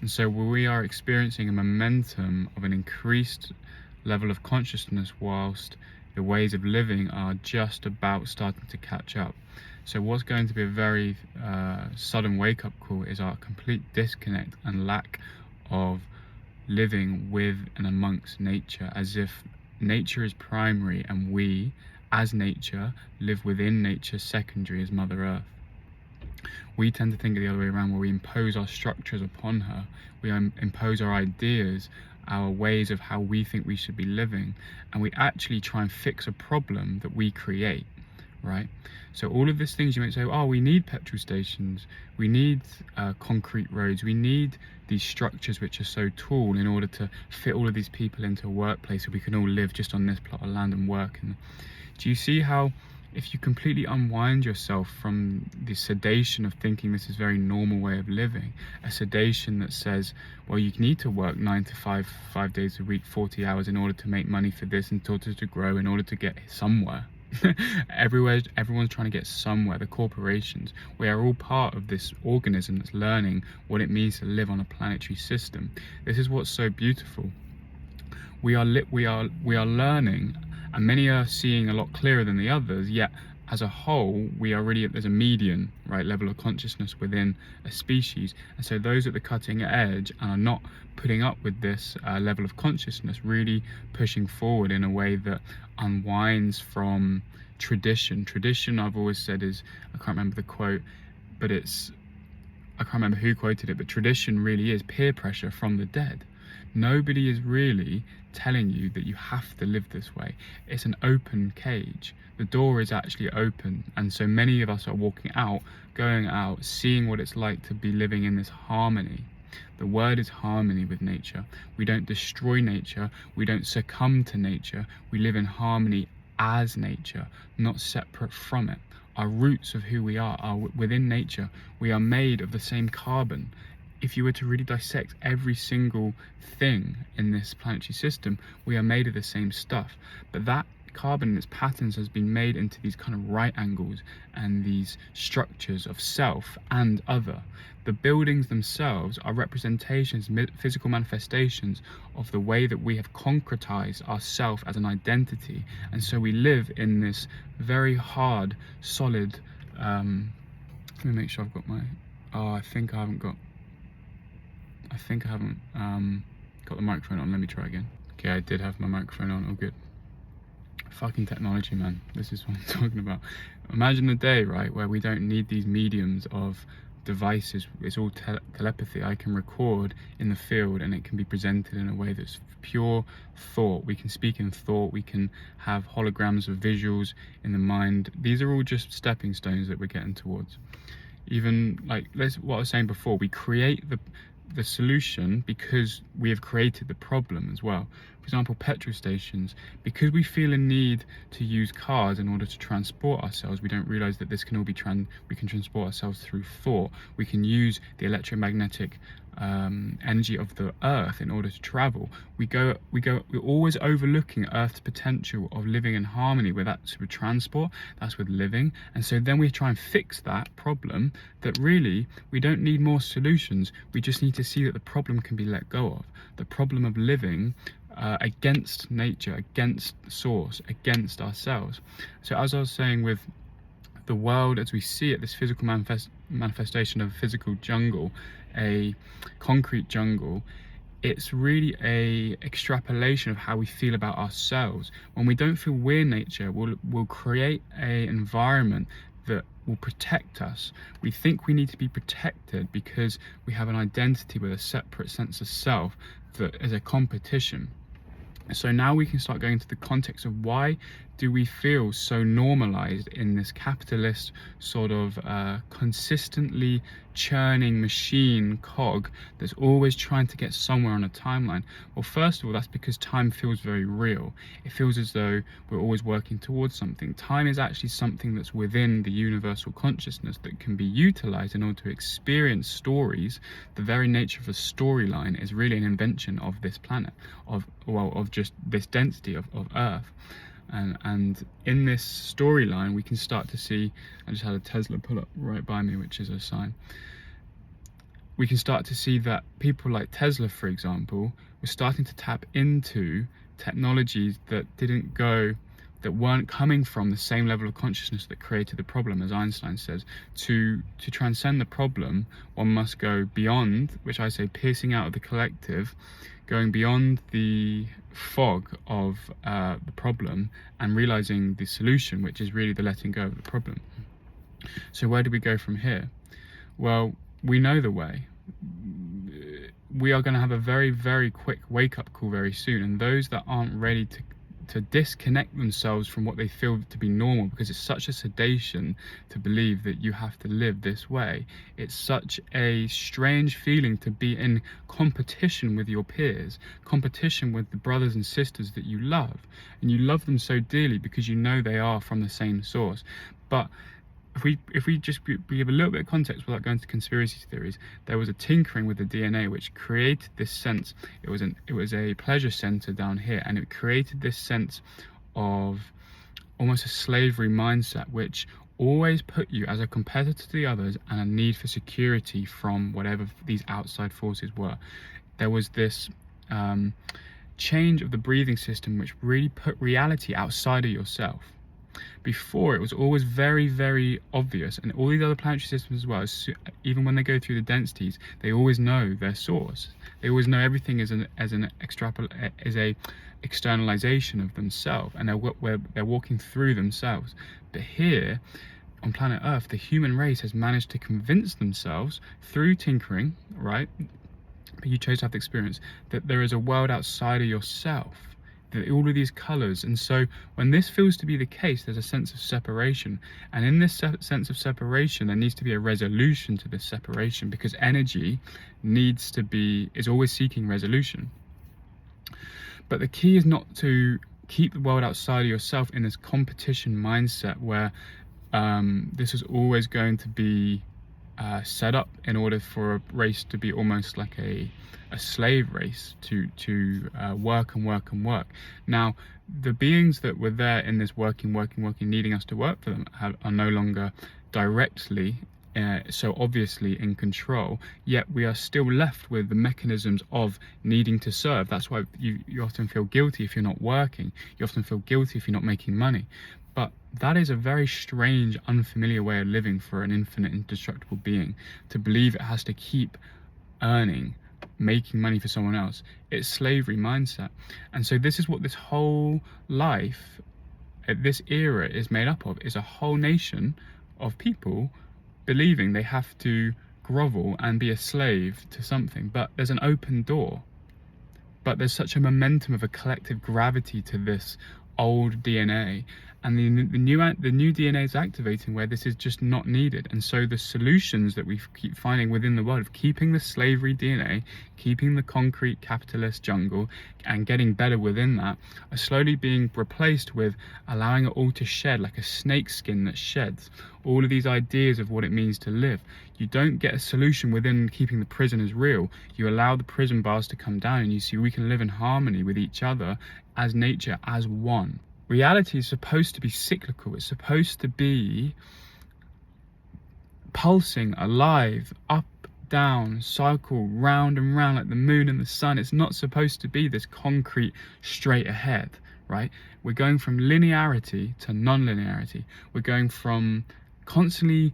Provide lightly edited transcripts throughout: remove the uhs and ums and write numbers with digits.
And so we are experiencing a momentum of an increased level of consciousness whilst the ways of living are just about starting to catch up. So what's going to be a very sudden wake-up call is our complete disconnect and lack of living with and amongst nature, as if nature is primary and we, as nature, live within nature secondary as Mother Earth. We tend to think of the other way around, where we impose our structures upon her. We impose our ideas, our ways of how we think we should be living, and we actually try and fix a problem that we create, right? So all of these things you might say, oh, we need petrol stations, we need concrete roads, we need these structures which are so tall in order to fit all of these people into a workplace so we can all live just on this plot of land and work. And do you see how, if you completely unwind yourself from the sedation of thinking this is a very normal way of living, a sedation that says, well, you need to work 9 to 5, 5 days a week, 40 hours in order to make money for this, in order to grow, in order to get somewhere. Everyone's trying to get somewhere. The corporations, we are all part of this organism that's learning what it means to live on a planetary system. This is what's so beautiful. We are learning, and many are seeing a lot clearer than the others, yet as a whole we are really, there's a median, right, level of consciousness within a species. And so those at the cutting edge and are not putting up with this level of consciousness, really pushing forward in a way that unwinds from tradition. Tradition, I've always said, is, I can't remember the quote, but I can't remember who quoted it, but tradition really is peer pressure from the dead. Nobody is really telling you that you have to live this way. It's an open cage. The door is actually open, and so many of us are walking out, going out, seeing what it's like to be living in this harmony. The word is harmony with nature. We don't destroy nature, we don't succumb to nature, we live in harmony as nature, not separate from it. Our roots of who we are within nature. We are made of the same carbon. If you were to really dissect every single thing in this planetary system, we are made of the same stuff. But that carbon and its patterns has been made into these kind of right angles and these structures of self and other. The buildings themselves are representations, physical manifestations of the way that we have concretized ourself as an identity. And so we live in this very hard, solid, let me make sure I've got my, I think I haven't got the microphone on. Let me try again. Okay, I did have my microphone on, all good. Fucking technology, man. This is what I'm talking about. Imagine a day, right, where we don't need these mediums of devices. It's all telepathy. I can record in the field and it can be presented in a way that's pure thought. We can speak in thought. We can have holograms of visuals in the mind. These are all just stepping stones that we're getting towards. Even like what I was saying before, we create the solution because we have created the problem as well. For example, petrol stations, because we feel a need to use cars in order to transport ourselves, we don't realize that this can all be we can transport ourselves through thought. We can use the electromagnetic energy of the earth in order to travel. We're always overlooking Earth's potential of living in harmony with that's with transport, that's with living. And so then we try and fix that problem, that really we don't need more solutions. We just need to see that the problem can be let go of. The problem of living against nature, against source, against ourselves. So as I was saying, with the world as we see it, this physical manifestation of a physical jungle, a concrete jungle, it's really a extrapolation of how we feel about ourselves. When we don't feel we're nature, we'll create a environment that will protect us. We think we need to be protected because we have an identity with a separate sense of self that is a competition. So now we can start going to the context of why do we feel so normalized in this capitalist sort of consistently churning machine cog that's always trying to get somewhere on a timeline? Well, first of all, that's because time feels very real. It feels as though we're always working towards something. Time is actually something that's within the universal consciousness that can be utilized in order to experience stories. The very nature of a storyline is really an invention of this planet, of just this density of Earth. And in this storyline, we can start to see, I just had a Tesla pull up right by me, which is a sign. we can start to see that people like Tesla, for example, were starting to tap into technologies that weren't coming from the same level of consciousness that created the problem. As Einstein says, to transcend the problem, one must go beyond, which I say piercing out of the collective, going beyond the fog of the problem and realizing the solution, which is really the letting go of the problem. So where do we go from here? Well, we know the way. We are going to have a very, very quick wake-up call very soon, and those that aren't ready to disconnect themselves from what they feel to be normal, because it's such a sedation to believe that you have to live this way. It's such a strange feeling to be in competition with your peers, competition with the brothers and sisters that you love, and you love them so dearly because you know they are from the same source. But if we just give a little bit of context without going to conspiracy theories, there was a tinkering with the DNA which created this sense. It was a pleasure center down here, and it created this sense of almost a slavery mindset, which always put you as a competitor to the others and a need for security from whatever these outside forces were. There was this change of the breathing system which really put reality outside of yourself. Before, it was always very, very obvious, and all these other planetary systems as well, even when they go through the densities, they always know their source. They always know everything as a externalization of themselves, and they're walking through themselves. But here on planet Earth, the human race has managed to convince themselves through tinkering, right? But you chose to have the experience that there is a world outside of yourself. All of these colors, and so when this feels to be the case, there's a sense of separation, and in this sense of separation there needs to be a resolution to this separation, because energy is always seeking resolution. But the key is not to keep the world outside of yourself in this competition mindset where this is always going to be set up in order for a race to be almost like a slave race to work and work and work. Now, the beings that were there in this working, needing us to work for them are no longer directly so obviously in control, yet we are still left with the mechanisms of needing to serve. That's why you often feel guilty if you're not working. You often feel guilty if you're not making money. But that is a very strange, unfamiliar way of living for an infinite, indestructible being, to believe it has to keep earning, making money for someone else. It's slavery mindset. And so this is what this whole life at this era is made up of, is a whole nation of people believing they have to grovel and be a slave to something. But there's an open door. But there's such a momentum of a collective gravity to this old DNA, and the new DNA is activating where this is just not needed. And so the solutions that we keep finding within the world of keeping the slavery DNA, keeping the concrete capitalist jungle, and getting better within that, are slowly being replaced with allowing it all to shed, like a snake skin that sheds all of these ideas of what it means to live. You don't get a solution within keeping the prisoners real. You allow the prison bars to come down, and you see we can live in harmony with each other as nature, as one. Reality is supposed to be cyclical. It's supposed to be pulsing, alive, up, down, cycle, round and round like the moon and the sun. It's not supposed to be this concrete straight ahead, right? We're going from linearity to non-linearity. We're going from constantly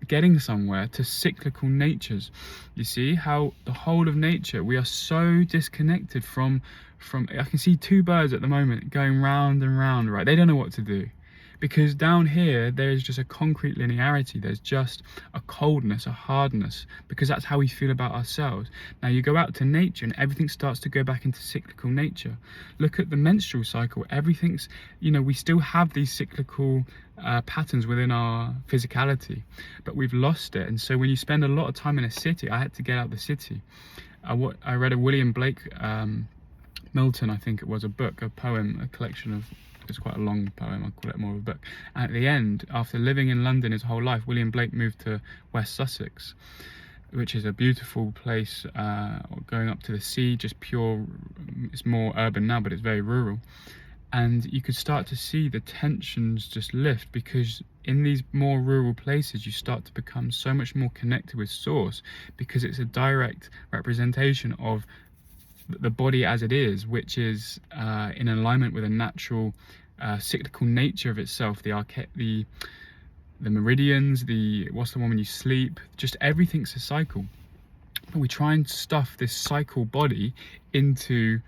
getting somewhere to cyclical natures. You see how the whole of nature, we are so disconnected from I can see two birds at the moment going round and round, right? They don't know what to do, because down here there's just a concrete linearity. There's just a coldness, a hardness, because that's how we feel about ourselves. Now you go out to nature and everything starts to go back into cyclical nature. Look at the menstrual cycle. Everything's, we still have these cyclical patterns within our physicality, but we've lost it. And so when you spend a lot of time in a city, I had to get out of the city. I read a William Blake Milton, I think it was, a poem, a collection of, it's quite a long poem, I'll call it more of a book. And at the end, after living in London his whole life, William Blake moved to West Sussex, which is a beautiful place, going up to the sea, just pure, it's more urban now, but it's very rural. And you could start to see the tensions just lift, because in these more rural places, you start to become so much more connected with source, because it's a direct representation of the body as it is, which is in alignment with a natural cyclical nature of itself. The meridians, what's the one when you sleep, just everything's a cycle. But we try and stuff this cycle body into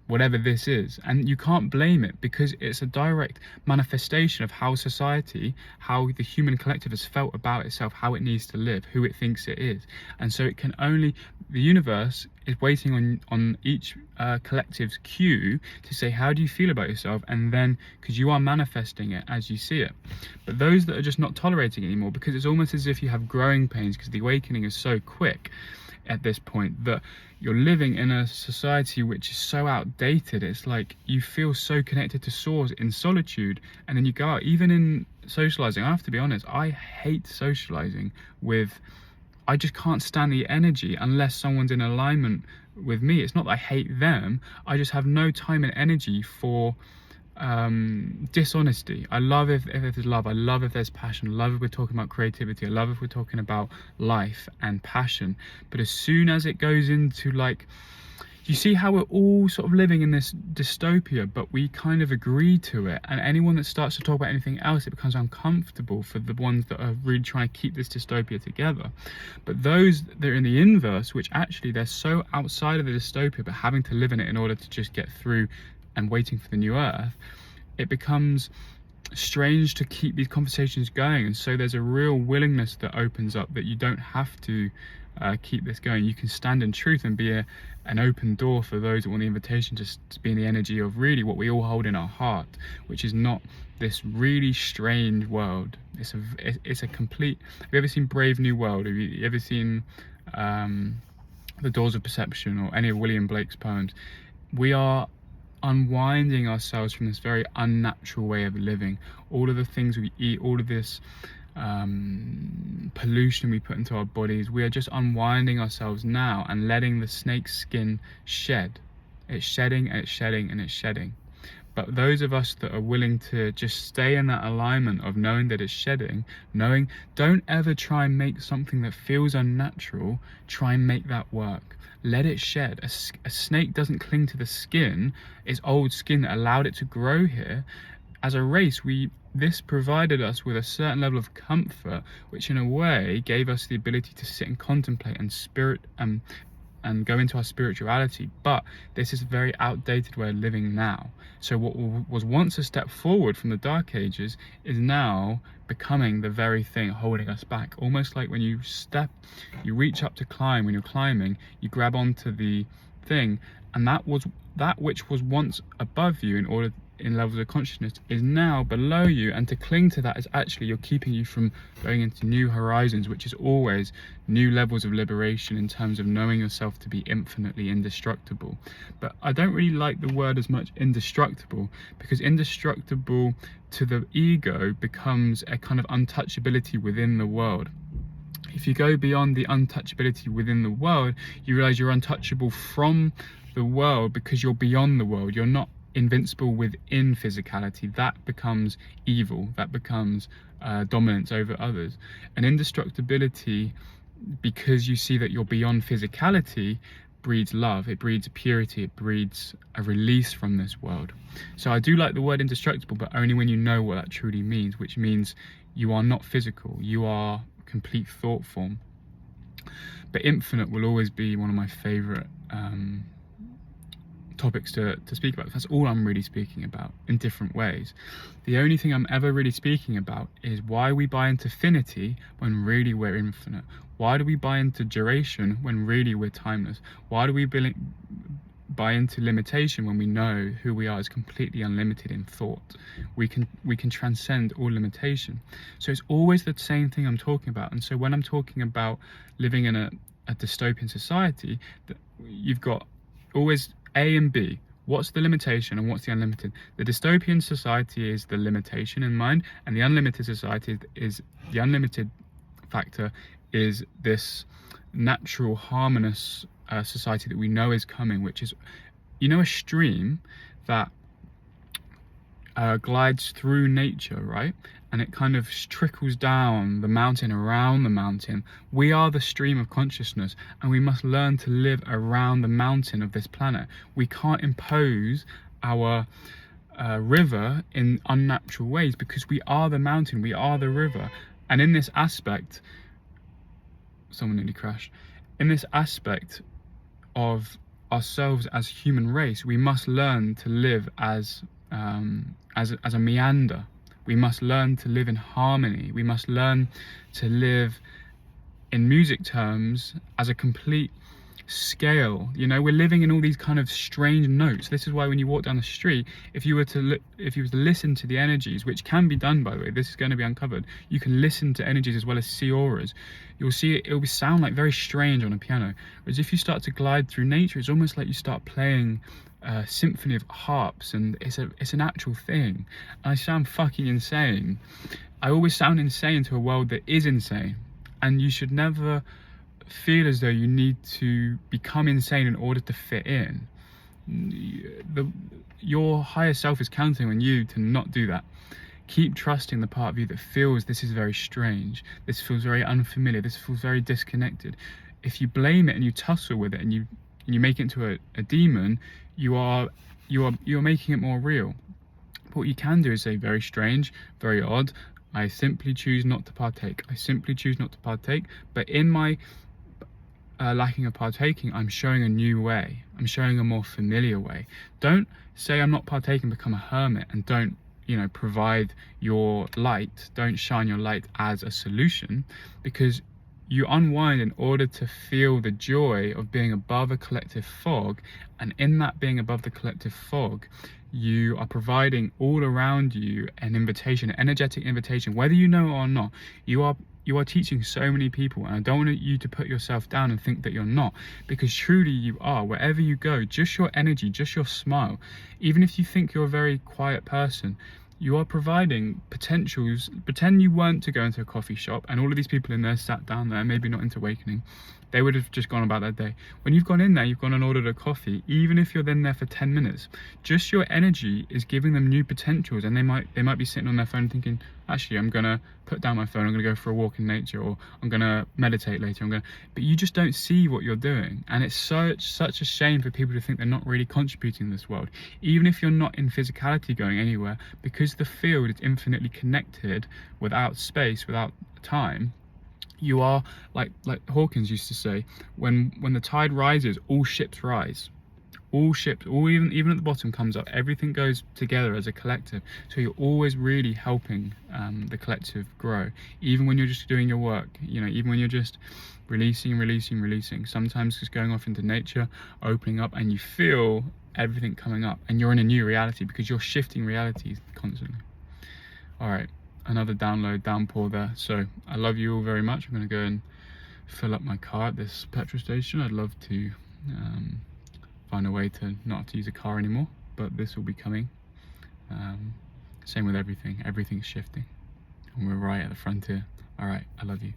whatever this is, and you can't blame it, because it's a direct manifestation of how society, how the human collective has felt about itself, how it needs to live, who it thinks it is. And so it can only, the universe is waiting on each collective's cue to say, how do you feel about yourself? And then, because you are manifesting it as you see it. But those that are just not tolerating it anymore, because it's almost as if you have growing pains, because the awakening is so quick at this point, that you're living in a society which is so outdated. It's like you feel so connected to source in solitude, and then you go out, even in socializing. I have to be honest, I hate socializing with, I just can't stand the energy unless someone's in alignment with me. It's not that I hate them, I just have no time and energy for dishonesty. I love if there's love, I love if there's passion, I love if we're talking about creativity, I love if we're talking about life and passion. But as soon as it goes into, like, you see how we're all sort of living in this dystopia, but we kind of agree to it, and anyone that starts to talk about anything else, it becomes uncomfortable for the ones that are really trying to keep this dystopia together. But those that are in the inverse, which actually they're so outside of the dystopia but having to live in it in order to just get through and waiting for the new earth, it becomes strange to keep these conversations going. And so there's a real willingness that opens up, that you don't have to keep this going. You can stand in truth and be an open door for those that want the invitation to be in the energy of really what we all hold in our heart, which is not this really strange world. It's a complete, have you ever seen Brave New World? Have you ever seen The Doors of Perception or any of William Blake's poems? We are unwinding ourselves from this very unnatural way of living. All of the things we eat, all of this pollution we put into our bodies, we are just unwinding ourselves now and letting the snake's skin shed. It's shedding and it's shedding and it's shedding. But those of us that are willing to just stay in that alignment of knowing that it's shedding, knowing, don't ever try and make something that feels unnatural, try and make that work. Let it shed. A snake doesn't cling to the skin, it's old skin that allowed it to grow here. As a race, this provided us with a certain level of comfort, which in a way gave us the ability to sit and contemplate and spirit and go into our spirituality. But this is a very outdated way of living now. So what was once a step forward from the Dark Ages is now becoming the very thing holding us back. Almost like when you reach up to climb, when you're climbing, you grab onto the thing, and that which was once above you in levels of consciousness is now below you, and to cling to that is actually, you're keeping you from going into new horizons, which is always new levels of liberation in terms of knowing yourself to be infinitely indestructible. But I don't really like the word as much indestructible, because indestructible to the ego becomes a kind of untouchability within the world. If you go beyond the untouchability within the world, you realize you're untouchable from the world because you're beyond the world. You're not invincible within physicality. That becomes evil, that becomes dominance over others. And indestructibility, because you see that you're beyond physicality, breeds love, it breeds purity, it breeds a release from this world. So I do like the word indestructible, but only when you know what that truly means, which means you are not physical, you are complete thought form. But infinite will always be one of my favorite topics to speak about. That's all I'm really speaking about in different ways. The only thing I'm ever really speaking about is why we buy into finity when really we're infinite. Why do we buy into duration when really we're timeless? Why do we buy into limitation when we know who we are is completely unlimited in thought? We can transcend all limitation. So it's always the same thing I'm talking about. And so when I'm talking about living in a dystopian society, you've got always A and B. What's the limitation and what's the unlimited? The dystopian society is the limitation in mind, and the unlimited society is the unlimited factor, is this natural harmonious society that we know is coming, which is, a stream that glides through nature, right? And it kind of trickles down the mountain, around the mountain. We are the stream of consciousness, and we must learn to live around the mountain of this planet. We can't impose our river in unnatural ways, because we are the mountain, we are the river. And in this aspect, someone nearly crashed. In this aspect of ourselves as human race, we must learn to live as a meander. We must learn to live in harmony. We must learn to live, in music terms, as a complete scale. You know, we're living in all these kind of strange notes. This is why when you walk down the street, if you were to listen to the energies, which can be done, by the way, this is going to be uncovered, you can listen to energies as well as see auras. You'll see it'll sound like very strange on a piano. Whereas if you start to glide through nature, it's almost like you start playing a symphony of harps, and it's an actual thing. And I sound fucking insane. I always sound insane to a world that is insane, and you should never feel as though you need to become insane in order to fit in. Your higher self is counting on you to not do that. Keep trusting the part of you that feels this is very strange, this feels very unfamiliar, this feels very disconnected. If you blame it and you tussle with it and you make it into a demon, you are making it more real. But what you can do is say, very strange, very odd, I simply choose not to partake. I simply choose not to partake. But in my lacking of partaking, I'm showing a new way. I'm showing a more familiar way. Don't say I'm not partaking, become a hermit, and don't, provide your light. Don't shine your light as a solution, because you unwind in order to feel the joy of being above a collective fog. And in that being above the collective fog, you are providing all around you an invitation, an energetic invitation, whether you know it or not. You are teaching so many people, and I don't want you to put yourself down and think that you're not, because truly you are. Wherever you go, just your energy, just your smile, even if you think you're a very quiet person, you are providing potentials. Pretend you weren't to go into a coffee shop and all of these people in there sat down there, maybe not into awakening. They would have just gone about their day. When you've gone in there, you've gone and ordered a coffee, even if you're then there for 10 minutes, just your energy is giving them new potentials, and they might be sitting on their phone thinking, actually, I'm gonna put down my phone, I'm gonna go for a walk in nature, or I'm gonna meditate later, but you just don't see what you're doing. And it's such a shame for people to think they're not really contributing to this world, even if you're not in physicality going anywhere, because the field is infinitely connected, without space, without time. You are, like Hawkins used to say, when the tide rises, all ships rise. All ships, even at the bottom comes up. Everything goes together as a collective. So you're always really helping the collective grow. Even when you're just doing your work, even when you're just releasing. Sometimes just going off into nature, opening up, and you feel everything coming up, and you're in a new reality because you're shifting realities constantly. All right. Another downpour there. So I love you all very much. I'm going to go and fill up my car at this petrol station. I'd love to find a way to not have to use a car anymore, but this will be coming. Same with everything. Everything's shifting, and we're right at the frontier. All right, I love you.